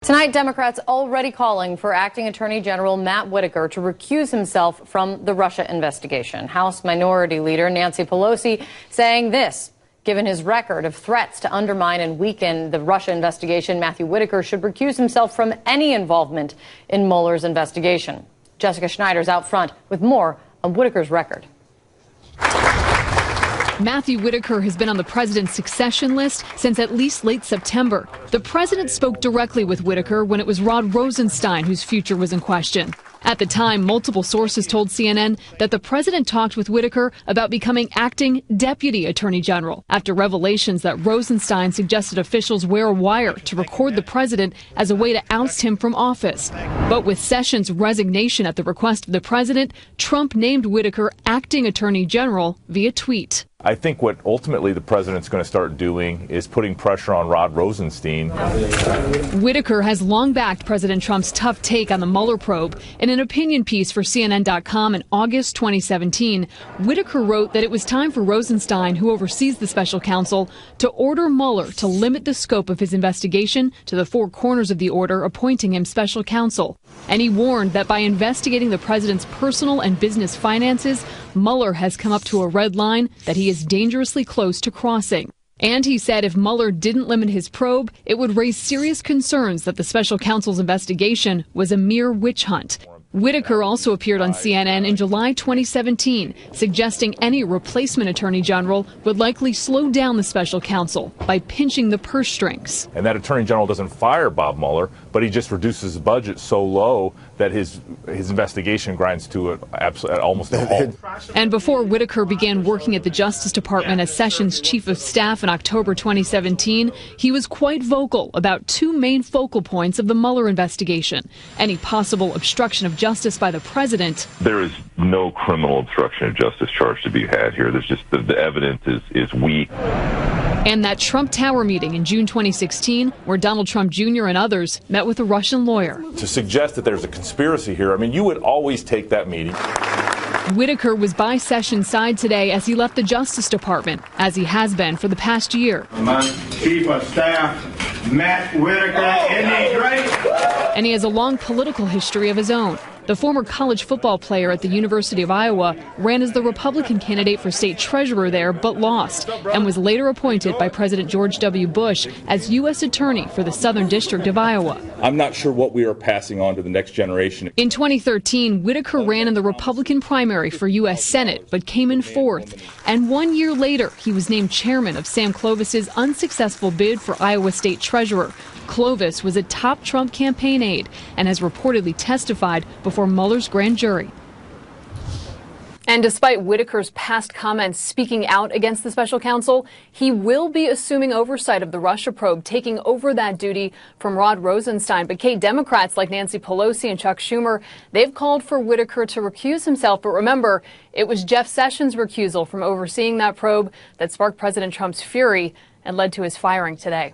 Tonight, Democrats already calling for Acting Attorney General Matt Whitaker to recuse himself from the Russia investigation. House Minority Leader Nancy Pelosi saying this: given his record of threats to undermine and weaken the Russia investigation, Matthew Whitaker should recuse himself from any involvement in Mueller's investigation. Jessica Schneider's out front with more on Whitaker's record. Matthew Whitaker has been on the president's succession list since at least late September. The president spoke directly with Whitaker when it was Rod Rosenstein whose future was in question. At the time, multiple sources told CNN that the president talked with Whitaker about becoming acting deputy attorney general after revelations that Rosenstein suggested officials wear a wire to record the president as a way to oust him from office. But with Sessions' resignation at the request of the president, Trump named Whitaker acting attorney general via tweet. I think what ultimately the president's going to start doing is putting pressure on Rod Rosenstein. Whitaker has long backed President Trump's tough take on the Mueller probe. In an opinion piece for CNN.com in August 2017, Whitaker wrote that it was time for Rosenstein, who oversees the special counsel, to order Mueller to limit the scope of his investigation to the four corners of the order appointing him special counsel. And he warned that by investigating the president's personal and business finances, Mueller has come up to a red line that he is dangerously close to crossing. And he said if Mueller didn't limit his probe, it would raise serious concerns that the special counsel's investigation was a mere witch hunt. Whitaker also appeared on CNN in July 2017, suggesting any replacement attorney general would likely slow down the special counsel by pinching the purse strings. And that attorney general doesn't fire Bob Mueller, but he just reduces his budget so low that his investigation grinds to almost a halt. And before Whitaker began working at the Justice Department as Sessions' chief of staff in October 2017, he was quite vocal about two main focal points of the Mueller investigation: any possible obstruction of justice by the president. There is no criminal obstruction of justice charge to be had here. There's just the evidence is weak. And that Trump Tower meeting in June 2016, where Donald Trump Jr. and others met with a Russian lawyer. To suggest that there's a conspiracy here, I mean, you would always take that meeting. Whitaker was by Sessions' side today as he left the Justice Department, as he has been for the past year. My chief of staff, Matt Whitaker, isn't he great? And he has a long political history of his own. The former college football player at the University of Iowa ran as the Republican candidate for state treasurer there, but lost, and was later appointed by President George W. Bush as U.S. Attorney for the Southern District of Iowa. I'm not sure what we are passing on to the next generation. In 2013, Whitaker ran in the Republican primary for U.S. Senate, but came in fourth. And 1 year later, he was named chairman of Sam Clovis's unsuccessful bid for Iowa State Treasurer. Clovis was a top Trump campaign aide and has reportedly testified before Mueller's grand jury. And despite Whitaker's past comments speaking out against the special counsel, he will be assuming oversight of the Russia probe, taking over that duty from Rod Rosenstein. But Kate, Democrats like Nancy Pelosi and Chuck Schumer, they've called for Whitaker to recuse himself. But remember, it was Jeff Sessions' recusal from overseeing that probe that sparked President Trump's fury and led to his firing today.